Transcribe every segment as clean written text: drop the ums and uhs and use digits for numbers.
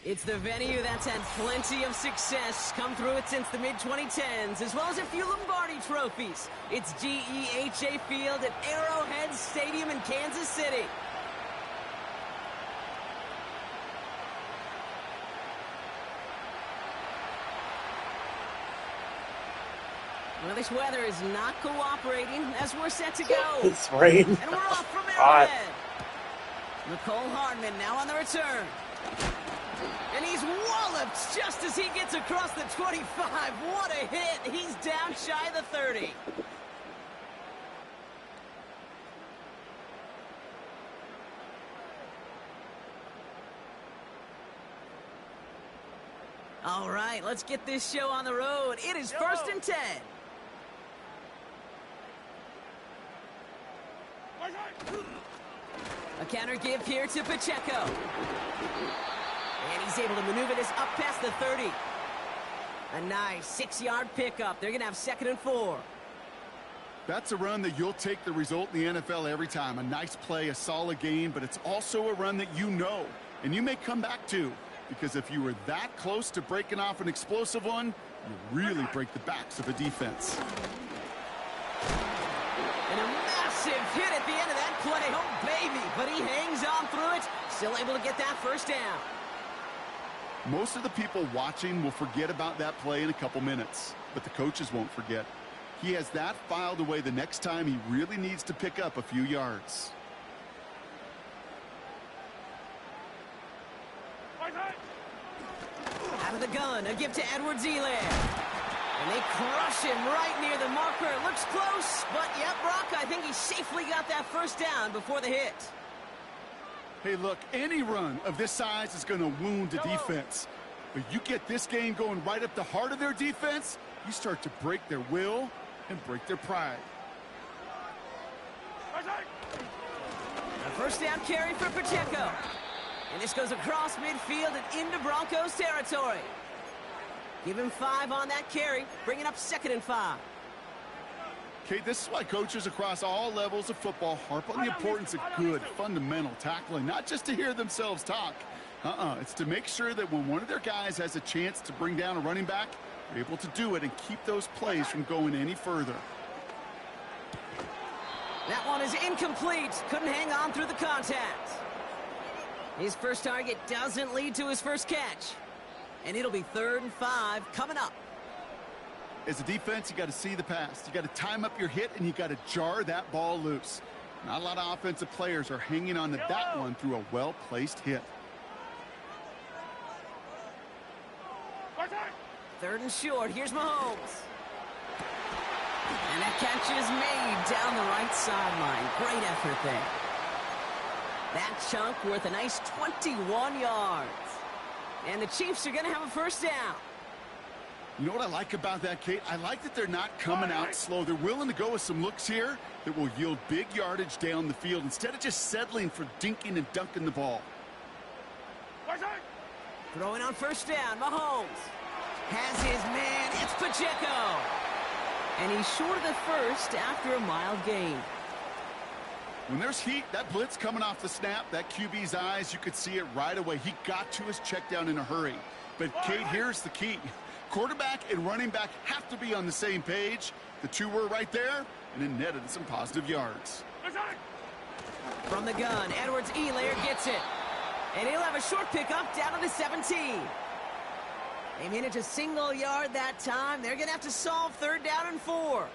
It's the venue that's had plenty of success, come through it since the mid-2010s, as well as a few Lombardi trophies. It's GEHA Field at Arrowhead Stadium in Kansas City. Well, this weather is not cooperating as we're set to go. It's rain. And we're off from Arrowhead. Nicole Hardman now on the return. And he's walloped just as he gets across the 25. What a hit. He's down shy of the 30. All right, let's get this show on the road. It is 1st and 10. A counter give here to Pacheco. And he's able to maneuver this up past the 30. A nice 6-yard pickup. They're going to have 2nd and 4. That's a run that you'll take the result in the NFL every time. A nice play, a solid game, but it's also a run that you know, and you may come back to. Because if you were that close to breaking off an explosive one, you really break the backs of a defense. And a massive hit at the end of that play. Oh, baby. But he hangs on through it. Still able to get that first down. Most of the people watching will forget about that play in a couple minutes, but the coaches won't forget. He has that filed away the next time he really needs to pick up a few yards. Out of the gun, a give to Edwards-Helaire. And they crush him right near the marker. Looks close, but yep, Brock, I think he safely got that first down before the hit. Hey, look, any run of this size is going to wound the defense. But you get this game going right up the heart of their defense, you start to break their will and break their pride. A first down carry for Pacheco. And this goes across midfield and into Broncos territory. Give him 5 on that carry, bringing up 2nd and 5. Okay, this is why coaches across all levels of football harp on the importance of good, fundamental tackling, not just to hear themselves talk. It's to make sure that when one of their guys has a chance to bring down a running back, they're able to do it and keep those plays from going any further. That one is incomplete. Couldn't hang on through the contact. His first target doesn't lead to his first catch. And it'll be 3rd and 5 coming up. As a defense, you got to see the pass. You got to time up your hit, and you got to jar that ball loose. Not a lot of offensive players are hanging on to that one through a well-placed hit. 3rd and short. Here's Mahomes. And that catch is made down the right sideline. Great effort there. That chunk worth a nice 21 yards. And the Chiefs are going to have a first down. You know what I like about that, Kate? I like that they're not coming out slow. They're willing to go with some looks here that will yield big yardage down the field instead of just settling for dinking and dunking the ball. Throwing on first down, Mahomes has his man. It's Pacheco. And he's short of the first after a mild gain. When there's heat, that blitz coming off the snap, that QB's eyes, you could see it right away. He got to his check down in a hurry. But, Kate, here's the key. Quarterback and running back have to be on the same page. The two were right there, and it netted some positive yards. From the gun, Edwards-Helaire gets it. And he'll have a short pickup down to the 17. They managed a single yard that time. They're going to have to solve 3rd down and 4.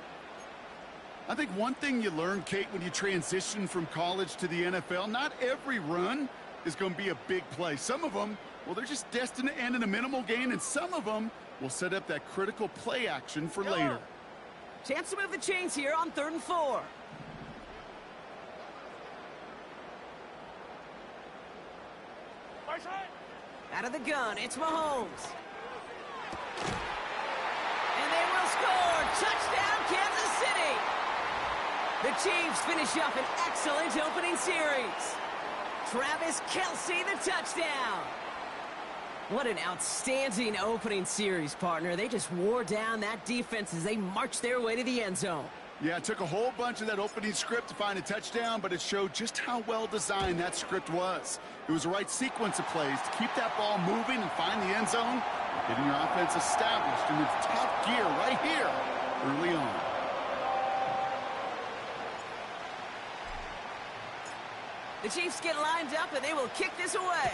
I think one thing you learn, Kate, when you transition from college to the NFL, not every run is going to be a big play. Some of them, well, they're just destined to end in a minimal gain, and some of them will set up that critical play action for later. Chance to move the chains here on 3rd and 4. Out of the gun, it's Mahomes. And they will score. Touchdown, Kansas City. The Chiefs finish up an excellent opening series. Travis Kelce, the touchdown. What an outstanding opening series, partner. They just wore down that defense as they marched their way to the end zone. Yeah, it took a whole bunch of that opening script to find a touchdown, but it showed just how well designed that script was. It was the right sequence of plays to keep that ball moving and find the end zone, getting your offense established in its top gear right here early on. The Chiefs get lined up, and they will kick this away.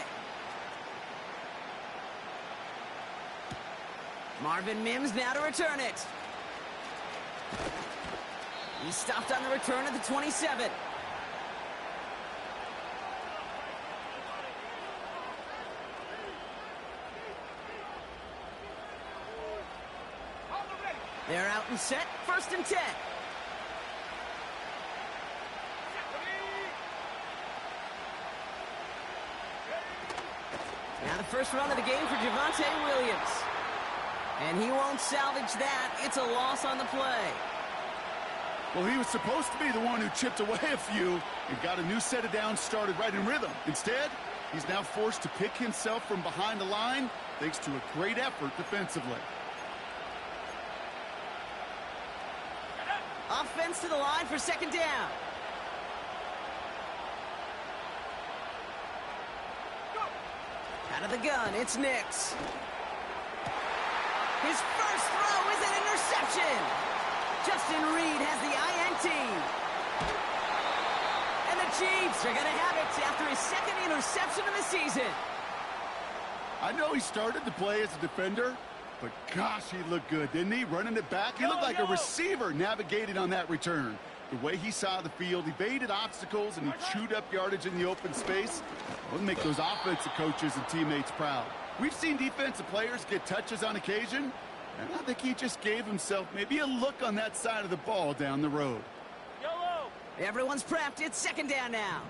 Marvin Mims now to return it. He stopped on the return at the 27. They're out and set, 1st and 10. Now the first run of the game for Javonte Williams. And he won't salvage that. It's a loss on the play. Well, he was supposed to be the one who chipped away a few and got a new set of downs started right in rhythm. Instead, he's now forced to pick himself from behind the line thanks to a great effort defensively. Offense to the line for 2nd down. Out of the gun, it's Nix. His first throw is an interception. Justin Reed has the INT. And the Chiefs are going to have it after his 2nd interception of the season. I know he started to play as a defender, but gosh, he looked good, didn't he? Running it back, he looked like a receiver navigating on that return. The way he saw the field, he evaded obstacles, and he chewed up yardage in the open space. It'll make those offensive coaches and teammates proud. We've seen defensive players get touches on occasion, and I think he just gave himself maybe a look on that side of the ball down the road. Everyone's prepped. It's 2nd down now.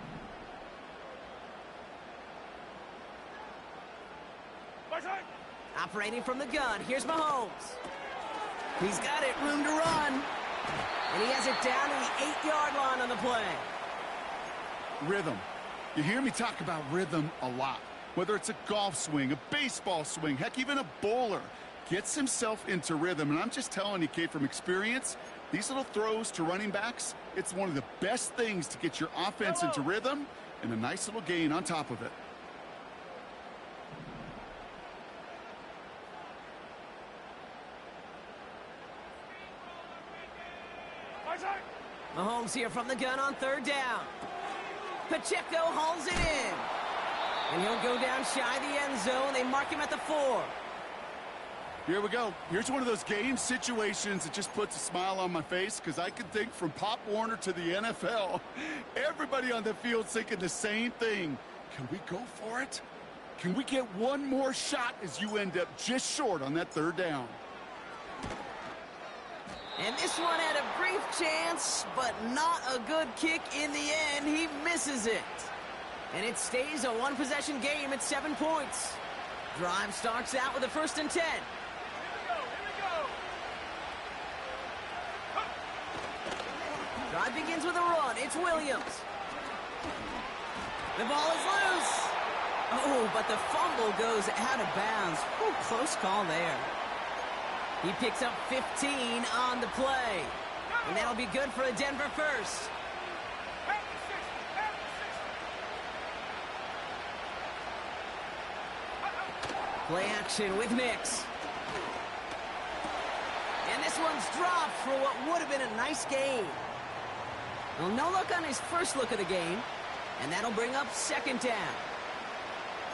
Operating from the gun. Here's Mahomes. He's got it. Room to run. And he has it down to the 8-yard line on the play. Rhythm. You hear me talk about rhythm a lot. Whether it's a golf swing, a baseball swing, heck, even a bowler gets himself into rhythm. And I'm just telling you, kid, from experience, these little throws to running backs, it's one of the best things to get your offense into rhythm and a nice little gain on top of it. Mahomes here from the gun on 3rd down. Pacheco hauls it in. And he'll go down shy of the end zone. They mark him at the 4. Here we go. Here's one of those game situations that just puts a smile on my face because I can think from Pop Warner to the NFL. Everybody on the field's thinking the same thing. Can we go for it? Can we get one more shot as you end up just short on that 3rd down? And this one had a brief chance, but not a good kick in the end. He misses it. And it stays a 1-possession game at 7 points. Drive starts out with a 1st and 10. Drive begins with a run. It's Williams. The ball is loose. Oh, but the fumble goes out of bounds. Ooh, close call there. He picks up 15 on the play. And that'll be good for a Denver first. Play action with Nix. And this one's dropped for what would have been a nice gain. Well, no look on his first look of the game. And that'll bring up 2nd down.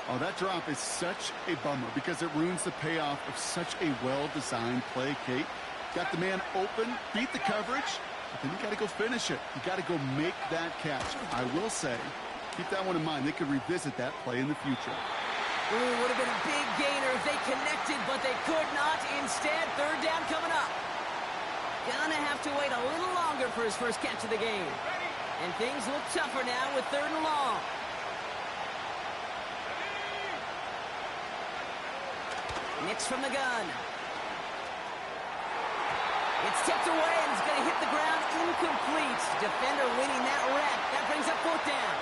Oh, that drop is such a bummer because it ruins the payoff of such a well-designed play, Kate. Got the man open, beat the coverage, but then you got to go finish it. You got to go make that catch. I will say, keep that one in mind. They could revisit that play in the future. Ooh, would have been a big gainer if they connected, but they could not. Instead, 3rd down coming up. Gonna have to wait a little longer for his first catch of the game. And things look tougher now with 3rd and long. Nix from the gun. It's tipped away and it's going to hit the ground incomplete. Defender winning that rep. That brings up 4th down.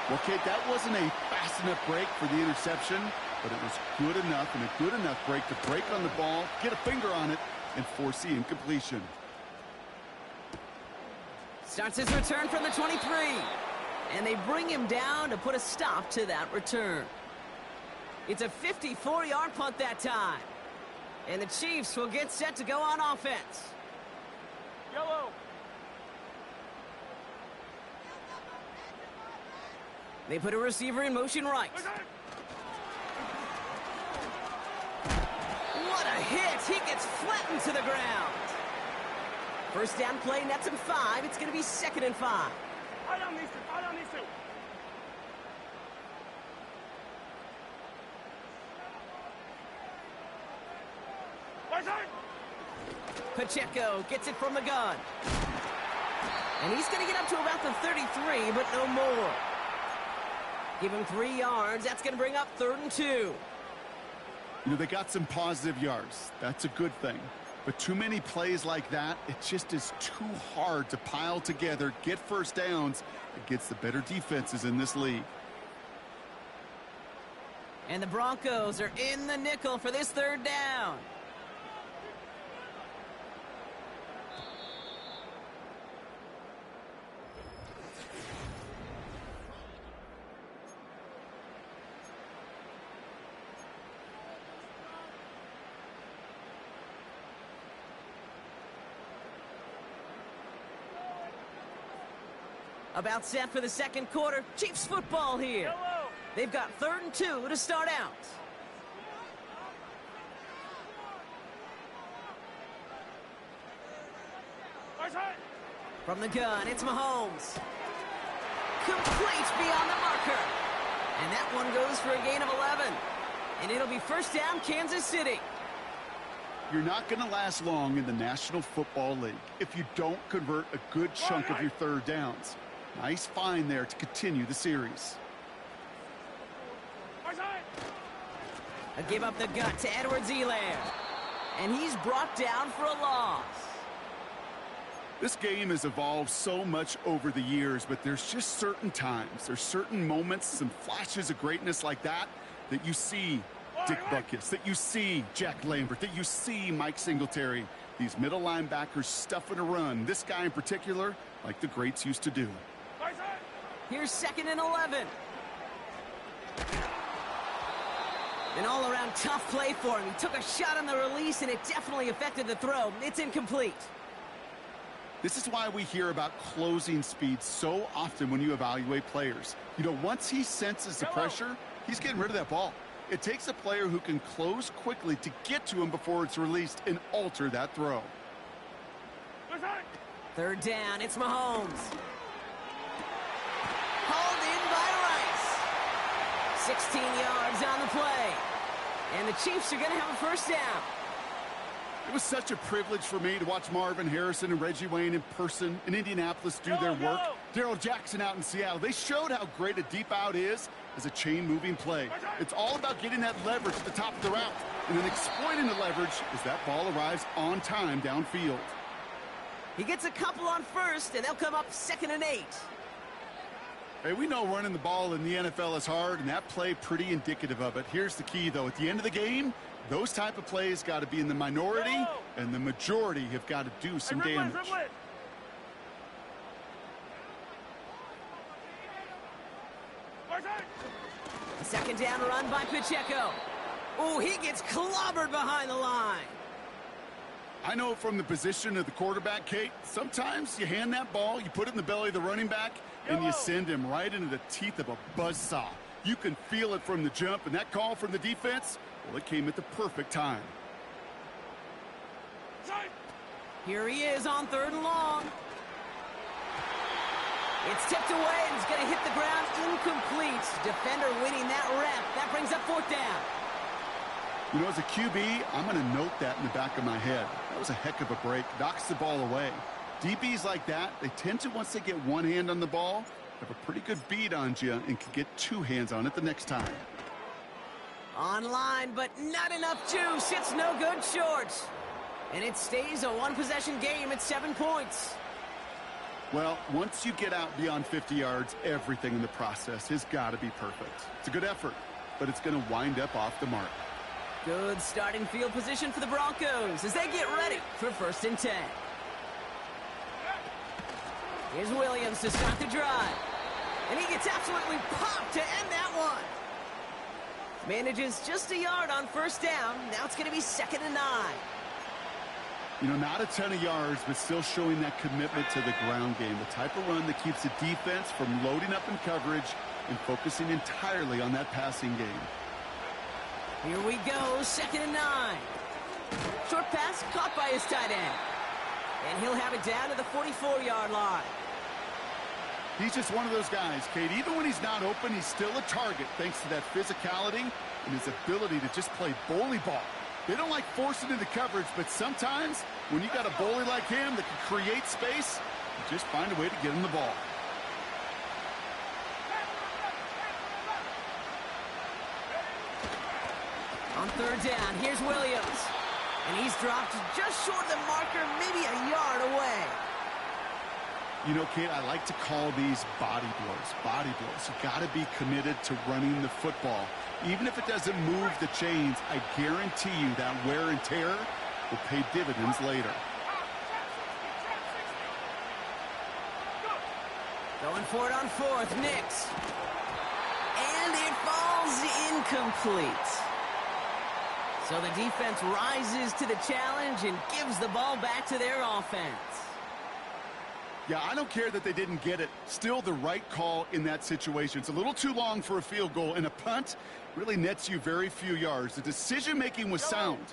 Well, Kate, that wasn't a fast enough break for the interception, but it was good enough and a good enough break to break on the ball, get a finger on it, and force the incompletion. Starts his return from the 23. And they bring him down to put a stop to that return. It's a 54-yard punt that time. And the Chiefs will get set to go on offense. Yellow. They put a receiver in motion right. What a hit! He gets flattened to the ground. First down play nets him 5. It's going to be 2nd and 5. Pacheco gets it from the gun. And he's going to get up to about the 33, but no more. Give him 3 yards. That's going to bring up 3rd and 2. You know, they got some positive yards. That's a good thing. But too many plays like that, it just is too hard to pile together, get first downs against the better defenses in this league. And the Broncos are in the nickel for this 3rd down. About set for the 2nd quarter. Chiefs football here. Yellow. They've got 3rd and 2 to start out. From the gun, it's Mahomes. Complete beyond the marker. And that one goes for a gain of 11. And it'll be first down, Kansas City. You're not going to last long in the National Football League if you don't convert a good chunk of your 3rd downs. Nice find there to continue the series. A give up the gut to Edwards-Helaire. And he's brought down for a loss. This game has evolved so much over the years, but there's just certain times, there's certain moments, some flashes of greatness like that you see Dick Butkus, that you see Jack Lambert, that you see Mike Singletary. These middle linebackers stuffing a run. This guy in particular, like the greats used to do. Here's 2nd and 11. An all-around tough play for him. He took a shot on the release, and it definitely affected the throw. It's incomplete. This is why we hear about closing speed so often when you evaluate players. You know, once he senses the pressure, he's getting rid of that ball. It takes a player who can close quickly to get to him before it's released and alter that throw. 3rd down, it's Mahomes. Hauled in by Rice. 16 yards on the play. And the Chiefs are going to have a first down. It was such a privilege for me to watch Marvin Harrison and Reggie Wayne in person in Indianapolis do their work. Darrell Jackson out in Seattle. They showed how great a deep out is as a chain-moving play. It's all about getting that leverage at the top of the route and then exploiting the leverage as that ball arrives on time downfield. He gets a couple on first, and they'll come up 2nd and 8. Hey, we know running the ball in the NFL is hard, and that play pretty indicative of it. Here's the key, though. At the end of the game, those type of plays got to be in the minority, and the majority have got to do some damage. A 2nd down run by Pacheco. Oh, he gets clobbered behind the line. I know from the position of the quarterback, Kate, sometimes you hand that ball, you put it in the belly of the running back, and you send him right into the teeth of a buzzsaw. You can feel it from the jump, and that call from the defense, well, it came at the perfect time. Here he is on 3rd and long. It's tipped away, and he's going to hit the ground incomplete. Defender winning that rep. That brings up 4th down. You know, as a QB, I'm going to note that in the back of my head. That was a heck of a break. Knocks the ball away. DBs like that, they tend to, once they get one hand on the ball, have a pretty good beat on you and can get 2 hands on it the next time. Online, but not enough juice. It's no good short. And it stays a one-possession game at 7 points. Well, once you get out beyond 50 yards, everything in the process has got to be perfect. It's a good effort, but it's going to wind up off the mark. Good starting field position for the Broncos as they get ready for 1st and 10. Here's Williams to start the drive. And he gets absolutely popped to end that one. Manages just a yard on first down. Now it's going to be 2nd and 9. You know, not a ton of yards, but still showing that commitment to the ground game. The type of run that keeps the defense from loading up in coverage and focusing entirely on that passing game. Here we go, 2nd and 9. Short pass caught by his tight end. And he'll have it down to the 44-yard line. He's just one of those guys, Kate. Even when he's not open, he's still a target thanks to that physicality and his ability to just play bully ball. They don't like forcing into coverage, but sometimes when you got a bully like him that can create space, you just find a way to get him the ball. On 3rd down, here's Williams. And he's dropped just short of the marker, maybe a yard away. You know, Kate, I like to call these body blows. Body blows. You got to be committed to running the football. Even if it doesn't move the chains, I guarantee you that wear and tear will pay dividends later. Going for it on 4th, Nix. And it falls incomplete. So the defense rises to the challenge and gives the ball back to their offense. Yeah, I don't care that they didn't get it. Still the right call in that situation. It's a little too long for a field goal, and a punt really nets you very few yards. The decision-making was sound.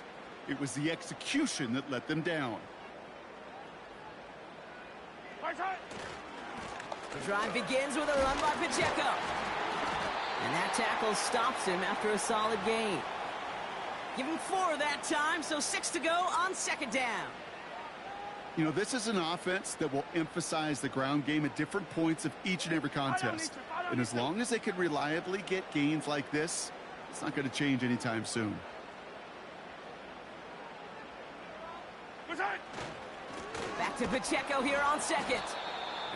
It was the execution that let them down. The drive begins with a run by Pacheco. And that tackle stops him after a solid gain. Give him 4 that time, so 6 to go on 2nd down. You know, this is an offense that will emphasize the ground game at different points of each and every contest. And as long as they can reliably get gains like this, it's not going to change anytime soon. Back to Pacheco here on 2nd.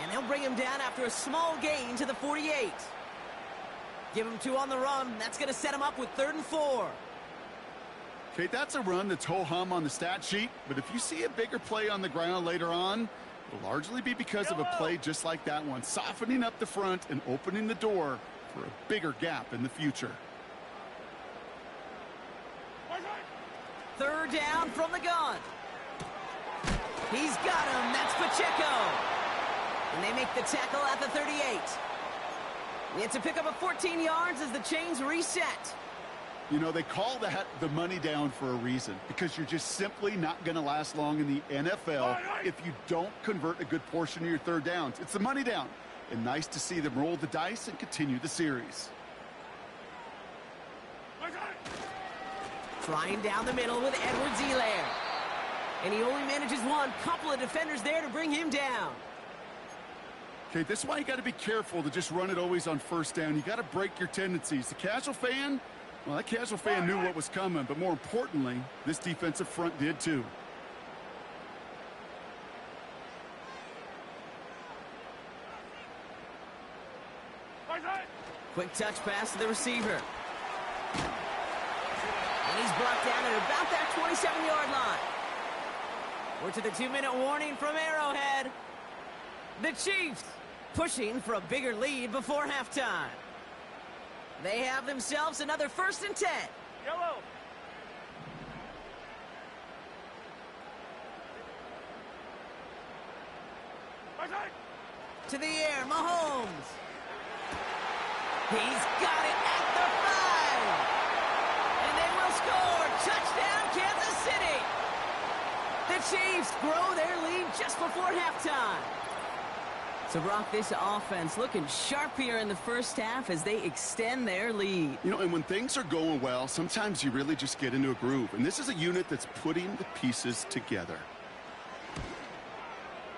And they'll bring him down after a small gain to the 48. Give him 2 on the run. That's going to set him up with 3rd and 4. Okay, that's a run that's ho-hum on the stat sheet, but if you see a bigger play on the ground later on, it'll largely be because of a play just like that one, softening up the front and opening the door for a bigger gap in the future. 3rd down from the gun. He's got him. That's Pacheco. And they make the tackle at the 38. It's a pickup of 14 yards as the chains reset. You know, they call that the money down for a reason, because you're just simply not going to last long in the NFL if you don't convert a good portion of your 3rd downs. It's the money down, and nice to see them roll the dice and continue the series. Trying down the middle with Edwards-Helaire. And he only manages one. Couple of defenders there to bring him down. Okay, this is why you got to be careful to just run it always on 1st down. You got to break your tendencies. The casual fan... Well, that casual fan knew what was coming, but more importantly, this defensive front did too. Quick touch pass to the receiver. And he's brought down at about that 27-yard line. We're to the 2-minute warning from Arrowhead. The Chiefs pushing for a bigger lead before halftime. They have themselves another 1st and 10. Yellow. To the air, Mahomes. He's got it at the 5. And they will score. Touchdown, Kansas City. The Chiefs grow their lead just before halftime. So, Brock, this offense looking sharp here in the 1st half as they extend their lead. You know, and when things are going well, sometimes you really just get into a groove. And this is a unit that's putting the pieces together.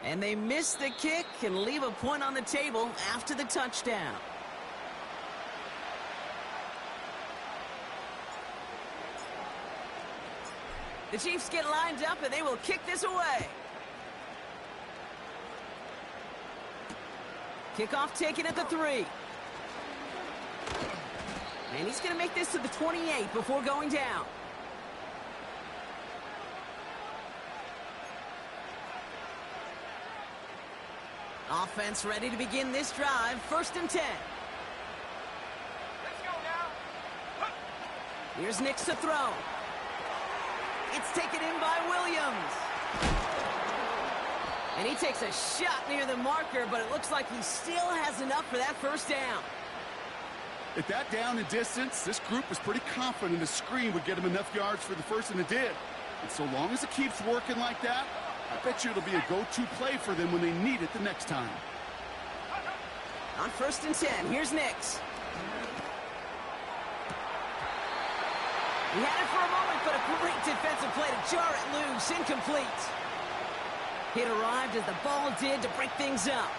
And they miss the kick and leave a point on the table after the touchdown. The Chiefs get lined up and they will kick this away. Kickoff taken at the 3. And he's going to make this to the 28 before going down. Offense ready to begin this drive. 1st and 10. Let's go now. Here's Nix to throw. It's taken in by Williams. And he takes a shot near the marker, but it looks like he still has enough for that 1st down. At that down and distance, this group was pretty confident the screen would get him enough yards for the 1st, and it did. And so long as it keeps working like that, I bet you it'll be a go-to play for them when they need it the next time. On 1st and 10, here's Nix. He had it for a moment, but a great defensive play to jar it loose. Incomplete. It arrived as the ball did to break things up.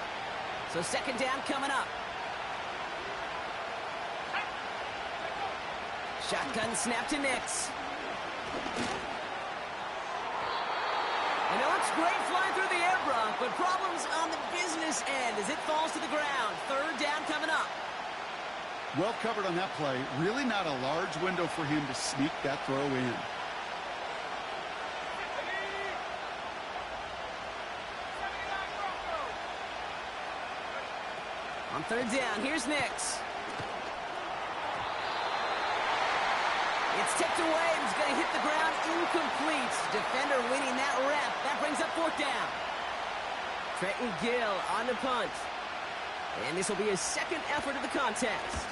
So 2nd down coming up. Shotgun snap to Nix. And it looks great flying through the air, Brock, but problems on the business end as it falls to the ground. 3rd down coming up. Well covered on that play. Really not a large window for him to sneak that throw in. On 3rd down, here's Nix. It's tipped away and he's going to hit the ground incomplete. Defender winning that rep. That brings up 4th down. Trenton Gill on the punt. And this will be his 2nd effort of the contest.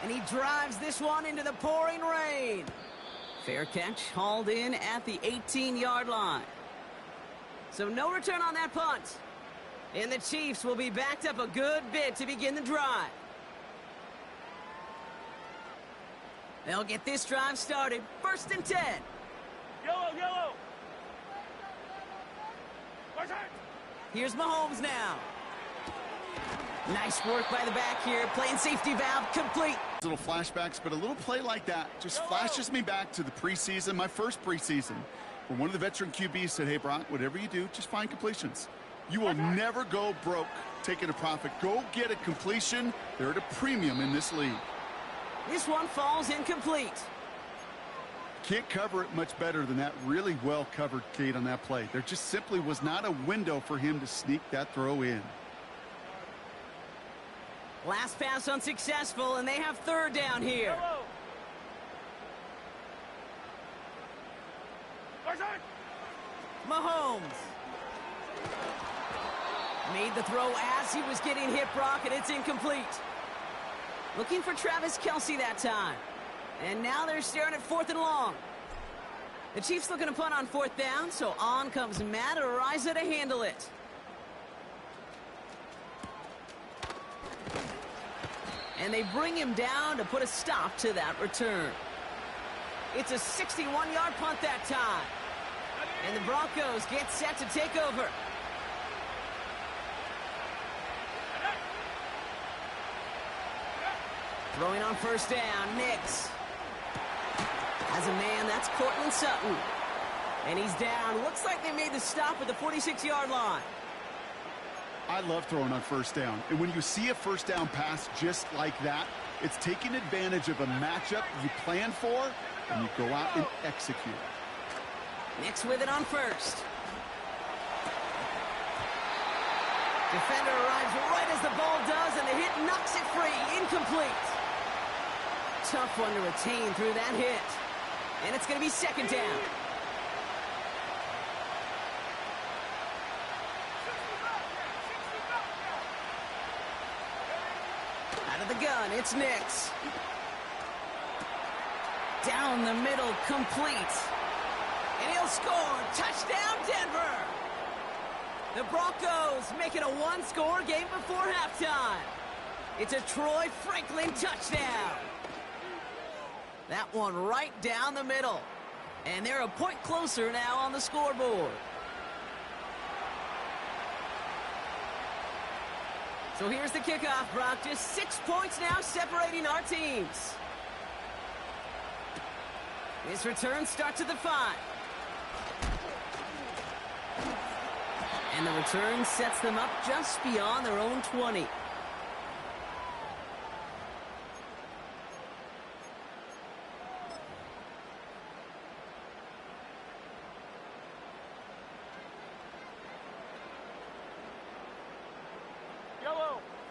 And he drives this one into the pouring rain. Fair catch, hauled in at the 18-yard line. So no return on that punt. And the Chiefs will be backed up a good bit to begin the drive. They'll get this drive started. 1st and 10. Yellow, yellow. Watch out. Here's Mahomes now. Nice work by the back here. Playing safety valve complete. Little flashbacks, but a little play like that just flashes me back to the preseason, my first preseason, where one of the veteran QBs said, hey, Brock, whatever you do, just find completions. You will never go broke taking a profit. Go get a completion. They're at a premium in this league. This one falls incomplete. Can't cover it much better than that really well covered, Kate, on that play. There just simply was not a window for him to sneak that throw in. Last pass unsuccessful, and they have 3rd down here. Yellow. Watch out. Mahomes. Made the throw as he was getting hit, Brock, and it's incomplete. Looking for Travis Kelce that time. And now they're staring at 4th and long. The Chiefs looking to punt on 4th down, so on comes Matt Araiza to handle it. And they bring him down to put a stop to that return. It's a 61-yard punt that time. And the Broncos get set to take over. Throwing on 1st down, Nix. Has a man, that's Cortland Sutton. And he's down. Looks like they made the stop at the 46-yard line. I love throwing on 1st down. And when you see a 1st down pass just like that, it's taking advantage of a matchup you plan for, and you go out and execute. Nix with it on 1st. Defender arrives right as the ball does, and the hit knocks it free. Incomplete. Tough one to retain through that hit. And it's going to be 2nd down. Out of the gun, it's Nix. Down the middle, complete. And he'll score. Touchdown, Denver. The Broncos make it a one-score game before halftime. It's a Troy Franklin touchdown. That one right down the middle. And they're a point closer now on the scoreboard. So here's the kickoff, Brock. Just 6 points now separating our teams. This return starts at the 5. And the return sets them up just beyond their own 20.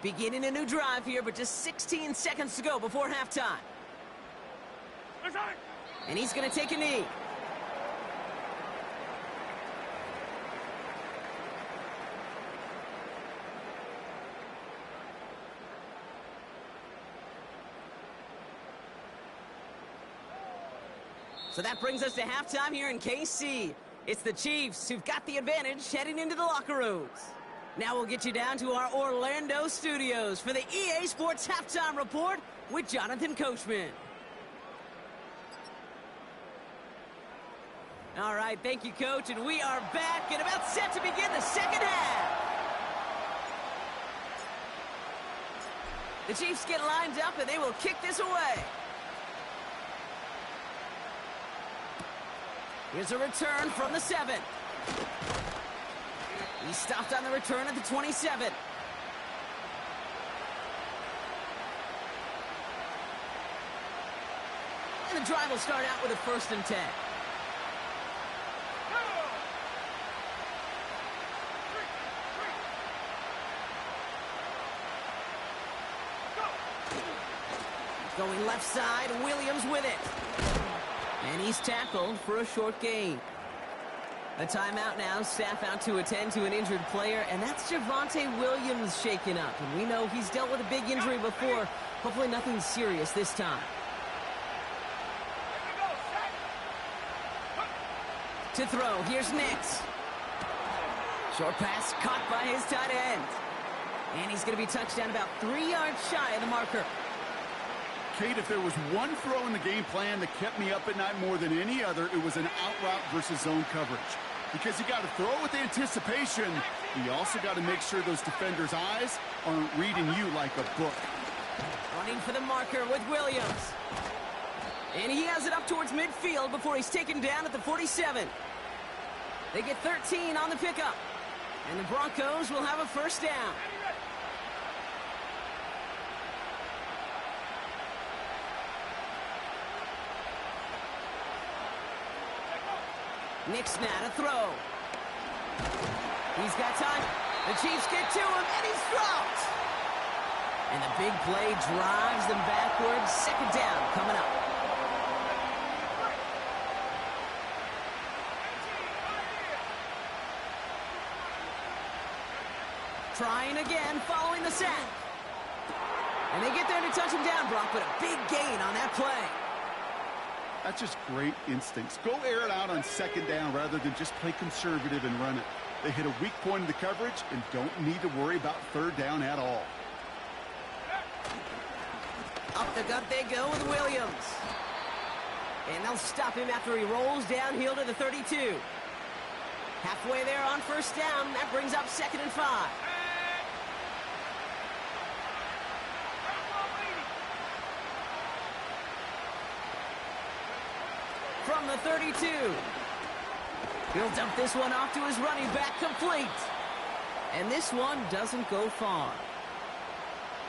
Beginning a new drive here, but just 16 seconds to go before halftime. And he's going to take a knee. So that brings us to halftime here in KC. It's the Chiefs who've got the advantage heading into the locker rooms. Now we'll get you down to our Orlando studios for the EA Sports Halftime Report with Jonathan Coachman. All right, thank you, Coach, and we are back and about set to begin the second half. The Chiefs get lined up and they will kick this away. Here's a return from the 7. He stopped on the return at the 27. And the drive will start out with a 1st and 10. Going left side, Williams with it. And he's tackled for a short gain. A timeout now, staff out to attend to an injured player, and that's Javonte Williams shaken up. And we know he's dealt with a big injury before. Hopefully nothing serious this time. To throw, here's Nix. Short pass caught by his tight end. And he's going to be touched down about 3 yards shy of the marker. Kate, if there was one throw in the game plan that kept me up at night more than any other, it was an out route versus zone coverage. Because you got to throw with anticipation, you also got to make sure those defenders' eyes aren't reading you like a book. Running for the marker with Williams. And he has it up towards midfield before he's taken down at the 47. They get 13 on the pickup. And the Broncos will have a 1st down. Nix now to throw. He's got time. The Chiefs get to him, and he's dropped. And the big play drives them backwards. 2nd down coming up. Trying again, following the sack. And they get there to touch him down, Brock, but a big gain on that play. That's just great instincts. Go air it out on 2nd down rather than just play conservative and run it. They hit a weak point in the coverage and don't need to worry about 3rd down at all. Up the gut they go with Williams. And they'll stop him after he rolls downhill to the 32. Halfway there on 1st down. That brings up 2nd and 5. From the 32. He'll dump this one off to his running back, complete. And this one doesn't go far.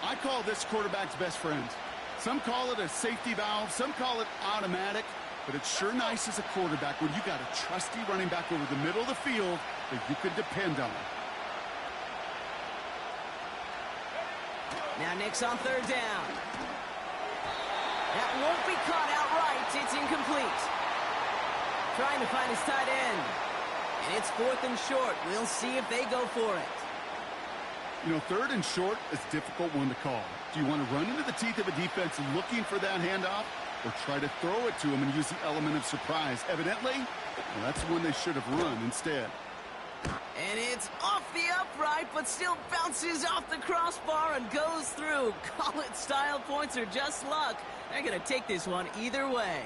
I call this quarterback's best friend. Some call it a safety valve, some call it automatic, but it's sure nice as a quarterback when you got a trusty running back over the middle of the field that you can depend on. Now Nix on 3rd down. That won't be caught outright. It's incomplete. Trying to find his tight end. And it's 4th and short. We'll see if they go for it. You know, 3rd and short is a difficult one to call. Do you want to run into the teeth of a defense looking for that handoff, or try to throw it to him and use the element of surprise? Evidently, well, that's the one they should have run instead. And it's off the upright, but still bounces off the crossbar and goes through. Call it style points or just luck. They're going to take this one either way.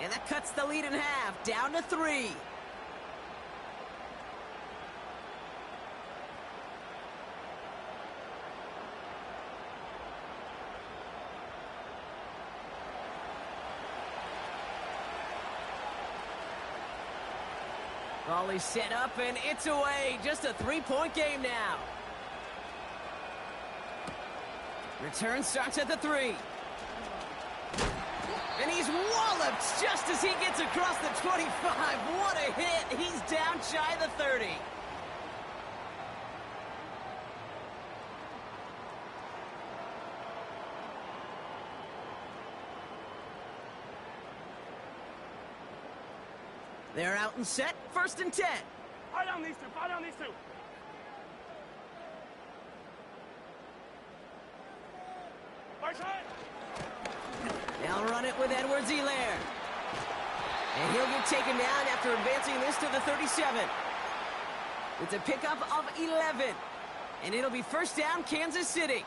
And that cuts the lead in half, down to 3. Volley set up, and it's away. Just a 3-point game now. Return starts at the 3. And he's walloped just as he gets across the 25. What a hit. He's down shy of the 30. They're out and set, 1st and 10. Fire down these two, fire down these two. Right side. They'll run it with Edwards-Helaire. And he'll get taken down after advancing this to the 37. It's a pickup of 11. And it'll be 1st down, Kansas City.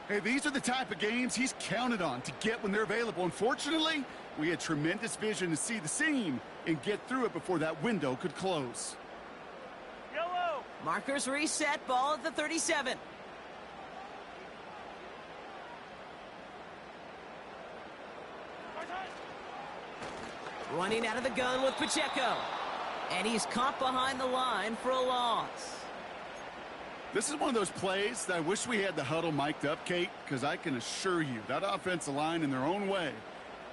Hey, these are the type of games he's counted on to get when they're available. Unfortunately, we had tremendous vision to see the seam and get through it before that window could close. Yellow. Markers reset, ball at the 37. Right side. Running out of the gun with Pacheco. And he's caught behind the line for a loss. This is one of those plays that I wish we had the huddle mic'd up, Kate, because I can assure you that offensive line in their own way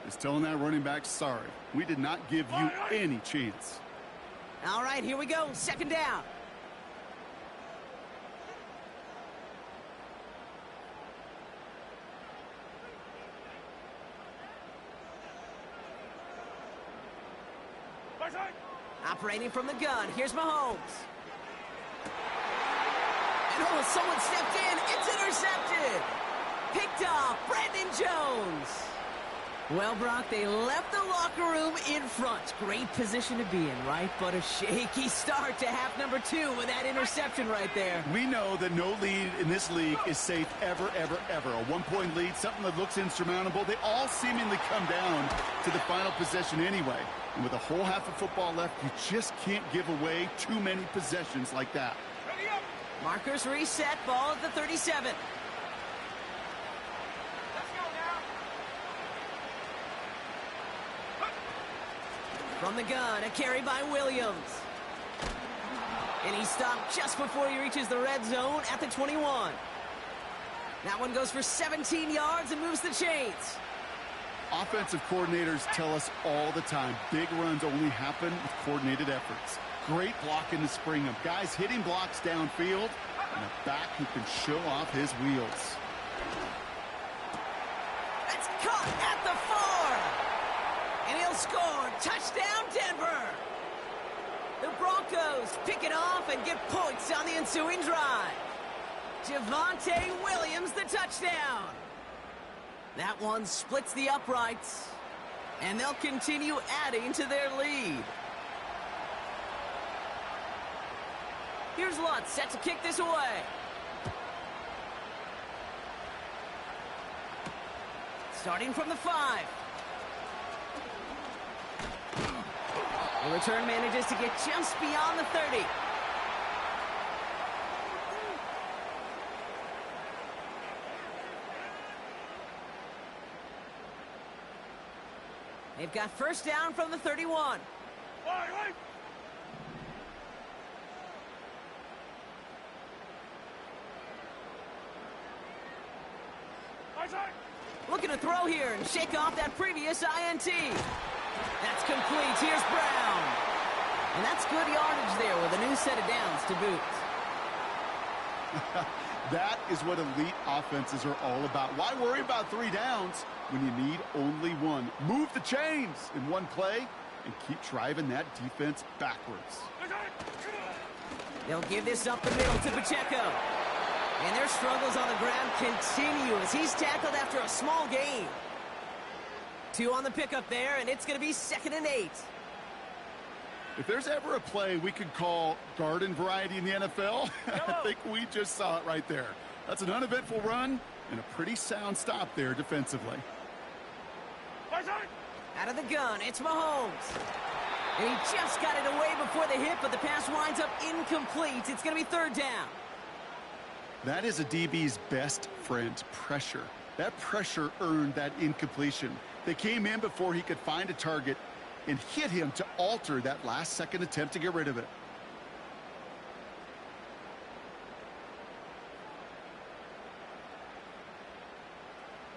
is telling that running back, sorry, we did not give you any chance. All right, here we go, 2nd down. Right side. Operating from the gun, here's Mahomes. And oh, someone stepped in, it's intercepted. Picked off, Brandon Jones. Well, Brock, they left the locker room in front. Great position to be in, right? But a shaky start to half number 2 with that interception right there. We know that no lead in this league is safe ever, ever, ever. A 1-point lead, something that looks insurmountable. They all seemingly come down to the final possession anyway. And with a whole half of football left, you just can't give away too many possessions like that. Ready up. Markers reset, ball at the 37. Let's go now. From the gun, a carry by Williams. And he stopped just before he reaches the red zone at the 21. That one goes for 17 yards and moves the chains. Offensive coordinators tell us all the time, big runs only happen with coordinated efforts. Great block in the spring of guys hitting blocks downfield and a back who can show off his wheels. That's caught at the 4. And he'll score. Touchdown, Denver. The Broncos pick it off and get points on the ensuing drive. Javonte Williams, the touchdown. That one splits the uprights, and they'll continue adding to their lead. Here's Lutz set to kick this away. Starting from the 5. The return manages to get just beyond the 30. They've got 1st down from the 31. Right. Right side. Looking to throw here and shake off that previous INT. That's complete. Here's Brown. And that's good yardage there with a new set of downs to boot. That is what elite offenses are all about. Why worry about 3 downs when you need only 1? Move the chains in one play and keep driving that defense backwards. Right side. They'll give this up the middle to Pacheco. And their struggles on the ground continue as he's tackled after a small gain. 2 on the pickup there, and it's going to be 2nd and 8. If there's ever a play we could call garden variety in the NFL, I think we just saw it right there. That's an uneventful run and a pretty sound stop there defensively. Right side. Out of the gun, it's Mahomes. And he just got it away before the hit, but the pass winds up incomplete. It's going to be 3rd down. That is a DB's best friend, pressure. That pressure earned that incompletion. They came in before he could find a target and hit him to alter that last-second attempt to get rid of it.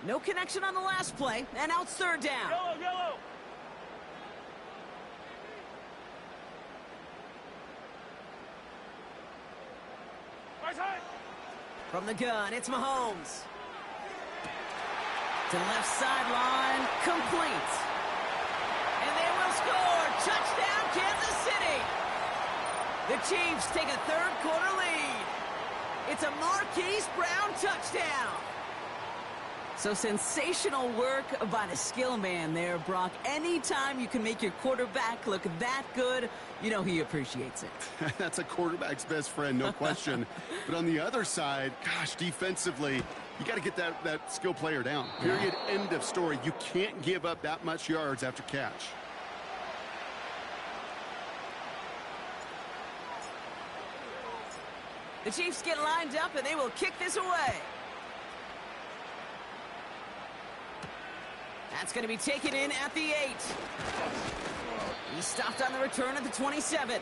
No connection on the last play, and now it's 3rd down. Yellow. Right side. From the gun, it's Mahomes. To the left sideline, complete. And they will score. touchdown, Kansas City! The Chiefs take a third-quarter lead. It's a Marquise Brown touchdown. So sensational work by the skill man there, Brock. Anytime you can make your quarterback look that good, you know he appreciates it. That's a quarterback's best friend, no question. But on the other side, gosh, defensively, you got to get that skill player down. Period, end of story. You can't give up that much yards after catch. The Chiefs get lined up, and they will kick this away. That's going to be taken in at the 8. He stopped on the return at the 27.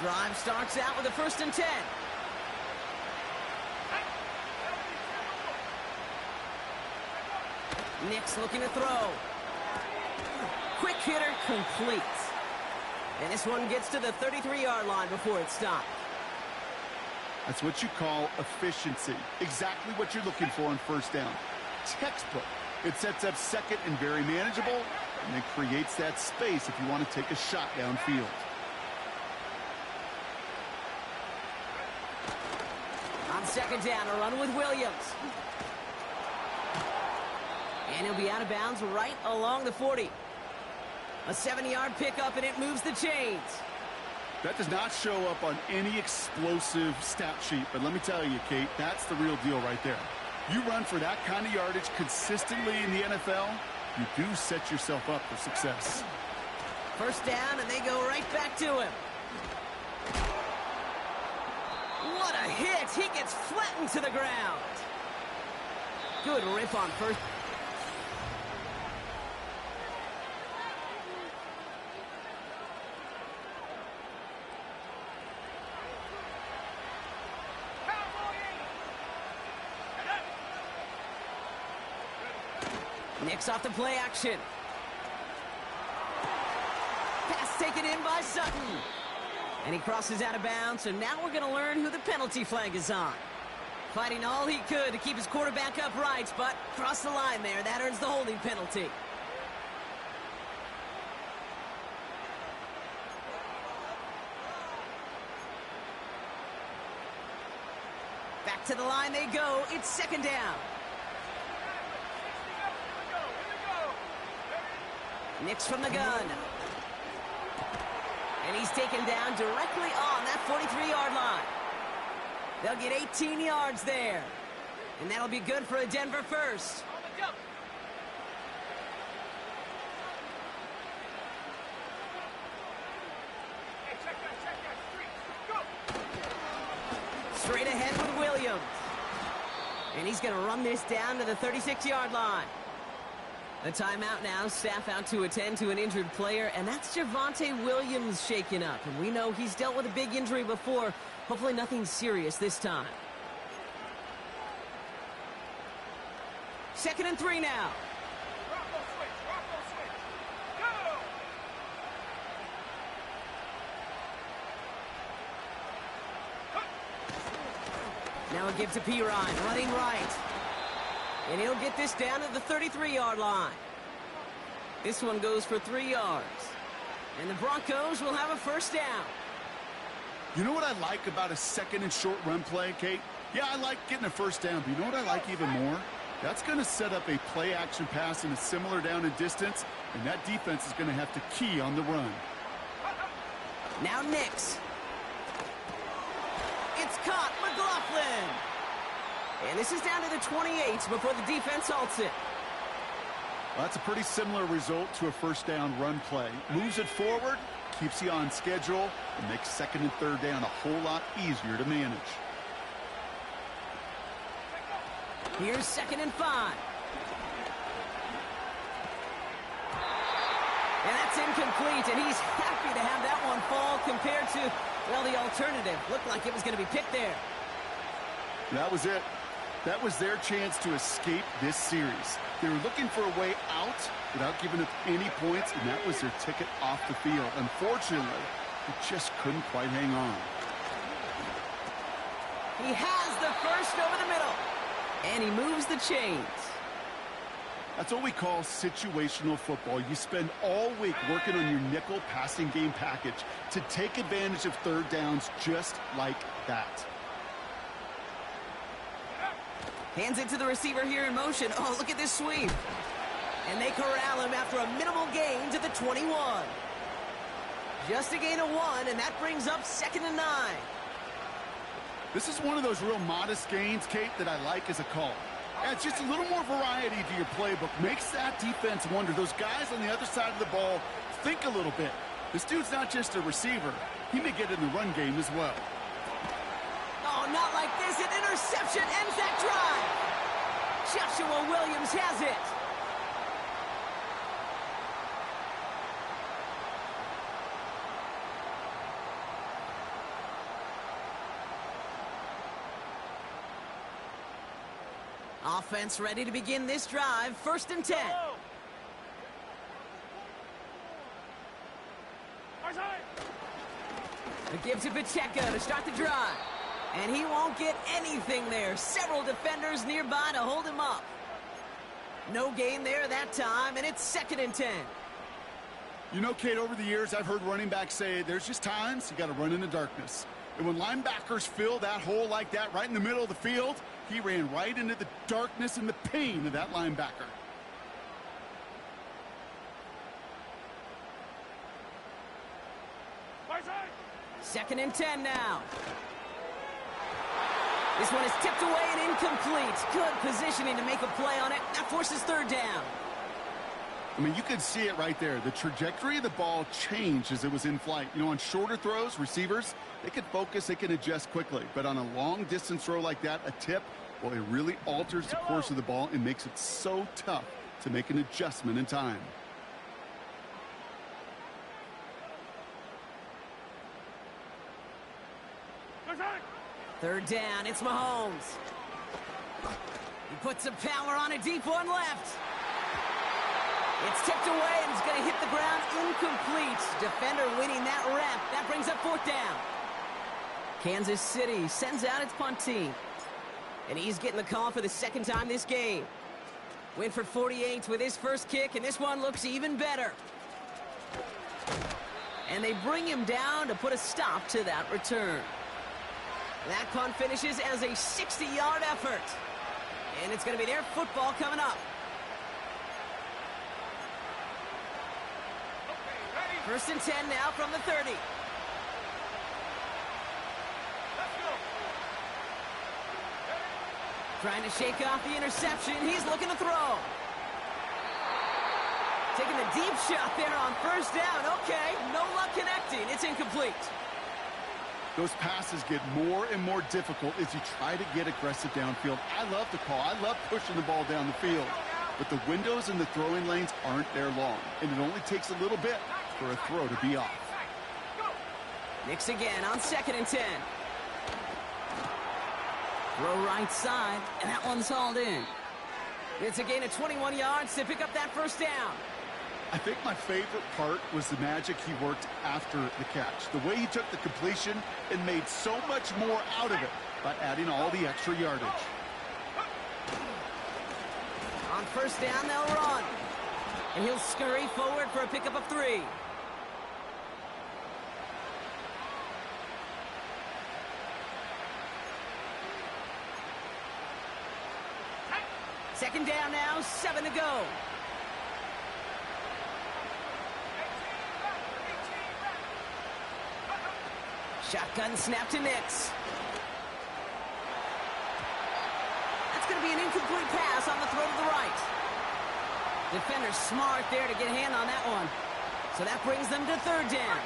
Drive starts out with a 1st and 10. Nick's looking to throw. Quick hitter complete. And this one gets to the 33-yard line before it stopped. That's what you call efficiency. Exactly what you're looking for on 1st down. Textbook. It sets up 2nd and very manageable, and it creates that space if you want to take a shot downfield. On 2nd down, a run with Williams. And he'll be out of bounds right along the 40. A 7-yard pickup, and it moves the chains. That does not show up on any explosive stat sheet, but let me tell you, Kate, that's the real deal right there. You run for that kind of yardage consistently in the NFL, you do set yourself up for success. 1st down, and they go right back to him. What a hit! He gets flattened to the ground. Good rip on 1st. Nick's off the play action. Pass taken in by Sutton. And he crosses out of bounds, so now we're going to learn who the penalty flag is on. Fighting all he could to keep his quarterback upright, but crossed the line there. That earns the holding penalty. Back to the line they go. It's 2nd down. Nick's from the gun. And he's taken down directly on that 43-yard line. They'll get 18 yards there. And that'll be good for a Denver 1st. Straight ahead with Williams. And he's going to run this down to the 36-yard line. The timeout now, staff out to attend to an injured player, and that's Javonte Williams shaken up. And we know he's dealt with a big injury before. Hopefully nothing serious this time. 2nd and 3 now. Now a give to Pirine, running right. And he'll get this down to the 33-yard line. This one goes for 3 yards. And the Broncos will have a 1st down. You know what I like about a 2nd and short run play, Kate? Yeah, I like getting a 1st down, but you know what I like even more? That's going to set up a play-action pass in a similar down and distance, and that defense is going to have to key on the run. Now Nix. It's caught, McLaughlin. And this is down to the 28 before the defense halts it. Well, that's a pretty similar result to a 1st down run play. Moves it forward, keeps you on schedule, and makes 2nd and 3rd down a whole lot easier to manage. Here's 2nd and 5. And that's incomplete, and he's happy to have that one fall compared to, well, the alternative. Looked like it was going to be picked there. That was it. That was their chance to escape this series. They were looking for a way out without giving up any points, and that was their ticket off the field. Unfortunately, they just couldn't quite hang on. He has the 1st over the middle, and he moves the chains. That's what we call situational football. You spend all week working on your nickel passing game package to take advantage of third downs just like that. Hands it to the receiver here in motion. Oh, look at this sweep. And they corral him after a minimal gain to the 21. Just a gain of 1, and that brings up 2nd and 9. This is one of those real modest gains, Kate, that I like as a call. It's just a little more variety to your playbook. Makes that defense wonder. Those guys on the other side of the ball think a little bit. This dude's not just a receiver. He may get in the run game as well. Oh, not like this. An interception ends that drive. Joshua Williams has it. Offense ready to begin this drive. 1st and 10. A give to Pacheco to start the drive. And he won't get anything there. Several defenders nearby to hold him up. No gain there that time, and it's 2nd and 10. You know, Kate, over the years, I've heard running backs say there's just times you got to run in the darkness. And when linebackers fill that hole like that right in the middle of the field, he ran right into the darkness and the pain of that linebacker. Second and 10 now. This one is tipped away and incomplete. Good positioning to make a play on it. That forces 3rd down. I mean, you could see it right there. The trajectory of the ball changed as it was in flight. You know, on shorter throws, receivers, they can focus, they can adjust quickly. But on a long-distance throw like that, a tip, well, it really alters the course of the ball and makes it so tough to make an adjustment in time. Third down, it's Mahomes. He puts some power on a deep one left. It's tipped away and it's going to hit the ground incomplete. Defender winning that rep. That brings up 4th down. Kansas City sends out its punt team. And he's getting the call for the 2nd time this game. Winford 48 with his first kick, and this one looks even better. And they bring him down to put a stop to that return. That punt finishes as a 60-yard effort. And it's going to be their football coming up. 1st and 10 now from the 30. Trying to shake off the interception. He's looking to throw. Taking the deep shot there on 1st down. Okay, no luck connecting. It's incomplete. Those passes get more and more difficult as you try to get aggressive downfield. I love the call. I love pushing the ball down the field. But the windows in the throwing lanes aren't there long. And it only takes a little bit for a throw to be off. Knicks again on 2nd and 10. Throw right side, and that one's hauled in. It's a gain of 21 yards to pick up that 1st down. I think my favorite part was the magic he worked after the catch. The way he took the completion and made so much more out of it by adding all the extra yardage. On 1st down, they'll run. And he'll scurry forward for a pickup of 3. Second down now, 7 to go. Shotgun snap to Nix. That's going to be an incomplete pass on the throw to the right. Defender smart there to get a hand on that one. So that brings them to 3rd down.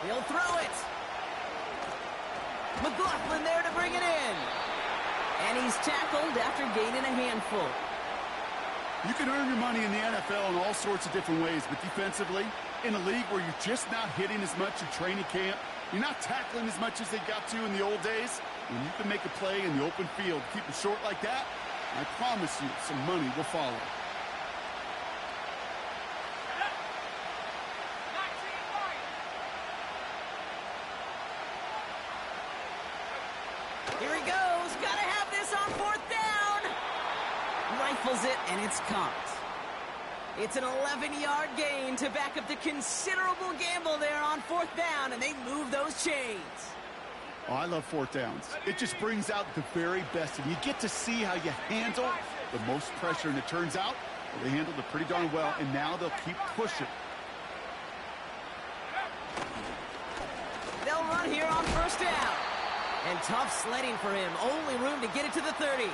He'll throw it. McLaughlin there to bring it in. And he's tackled after gaining a handful. You can earn your money in the NFL in all sorts of different ways, but defensively, in a league where you're just not hitting as much in training camp, you're not tackling as much as they got to in the old days, when you can make a play in the open field, keep it short like that, I promise you some money will follow. Here he goes. Gotta have this on fourth down. Rifles it, and it's caught. It's an 11-yard gain to back up the considerable gamble there on fourth down, and they move those chains. Oh, I love fourth downs. It just brings out the very best, and you get to see how you handle the most pressure, and it turns out well, they handled it pretty darn well, and now they'll keep pushing. They'll run here on first down. And tough sledding for him. Only room to get it to the 30.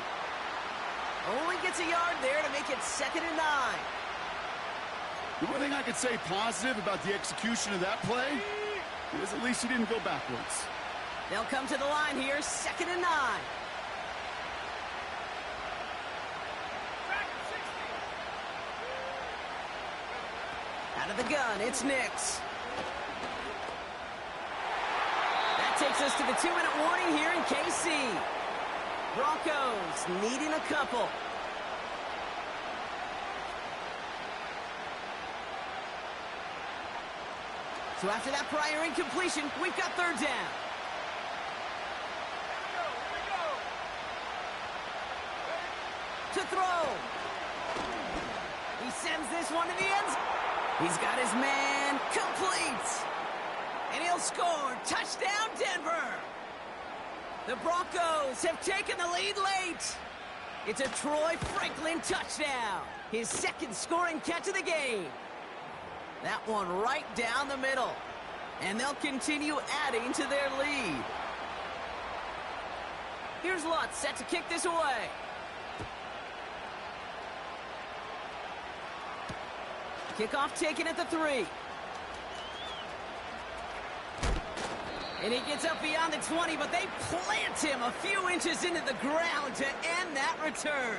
Only gets a yard there to make it 2nd and 9. The only thing I could say positive about the execution of that play is at least he didn't go backwards. They'll come to the line here, 2nd and 9. Out of the gun, it's Nix. That takes us to the 2-minute warning here in KC. Broncos needing a couple. So after that prior incompletion, we've got third down. To throw. He sends this one to the end zone. He's got his man complete. And he'll score. Touchdown, Denver. The Broncos have taken the lead late. It's a Troy Franklin touchdown. His second scoring catch of the game. That one right down the middle. And they'll continue adding to their lead. Here's Lutz set to kick this away. Kickoff taken at the 3. And he gets up beyond the 20, but they plant him a few inches into the ground to end that return.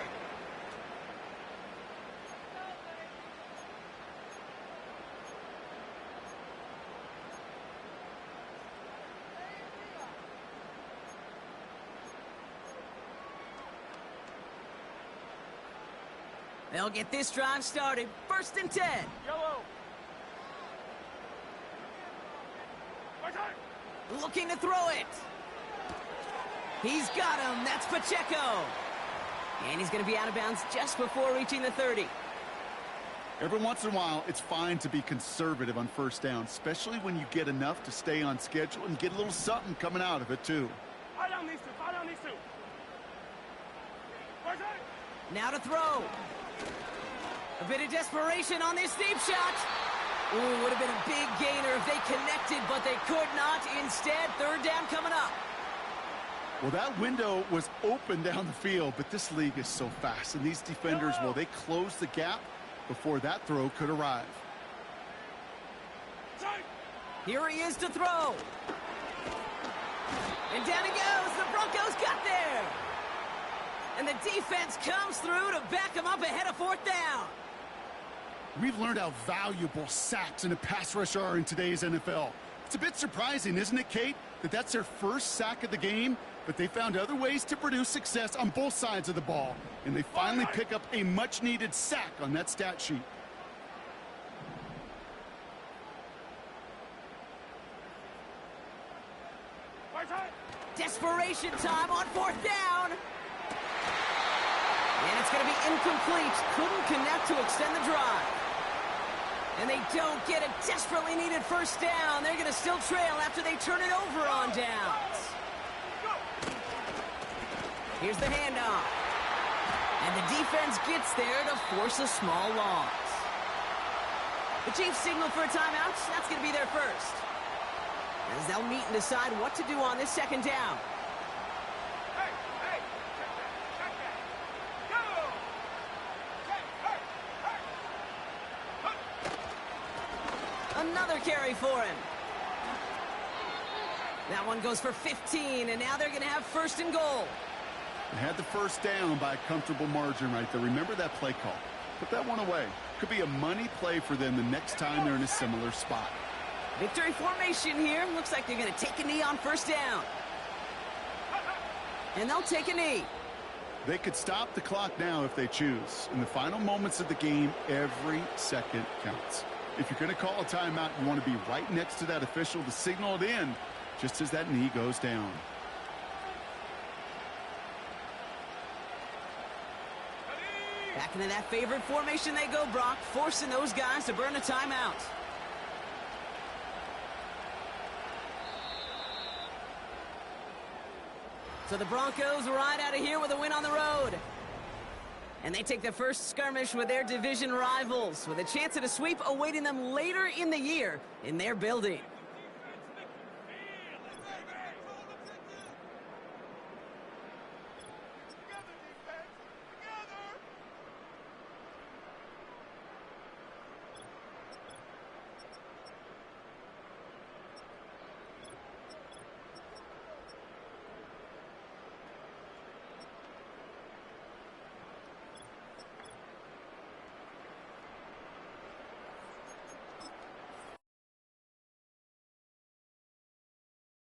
They'll get this drive started. 1st and 10. Yellow. Looking to throw it. He's got him. That's Pacheco. And he's going to be out of bounds just before reaching the 30. Every once in a while, it's fine to be conservative on first down, especially when you get enough to stay on schedule and get a little something coming out of it, too. Fire down these two. Fire down these two. Now to throw. A bit of desperation on this deep shot. Ooh, would have been a big gainer if they connected, but they could not. Instead, third down coming up. Well, that window was open down the field, but this league is so fast, and these defenders, well, they closed the gap before that throw could arrive. Here he is to throw. And down he goes. The Broncos got there. And the defense comes through to back him up ahead of fourth down. We've learned how valuable sacks in a pass rush are in today's NFL. It's a bit surprising, isn't it, Kate, that that's their first sack of the game, but they found other ways to produce success on both sides of the ball, and they finally pick up a much-needed sack on that stat sheet. Desperation time on fourth down. And it's going to be incomplete. Couldn't connect to extend the drive. And they don't get a desperately needed first down. They're going to still trail after they turn it over on downs. Here's the handoff. And the defense gets there to force a small loss. The Chiefs signal for a timeout. That's going to be their first. As they'll meet and decide what to do on this second down. Another carry for him. That one goes for 15, and now they're going to have 1st and goal. They had the first down by a comfortable margin right there. Remember that play call. Put that one away. Could be a money play for them the next time they're in a similar spot. Victory formation here. Looks like they're going to take a knee on first down. And they'll take a knee. They could stop the clock now if they choose. In the final moments of the game, every second counts. If you're going to call a timeout, you want to be right next to that official to signal it in just as that knee goes down. Back into that favorite formation they go, Brock, forcing those guys to burn a timeout. So the Broncos ride out of here with a win on the road. And they take the first skirmish with their division rivals, with a chance at a sweep awaiting them later in the year in their building.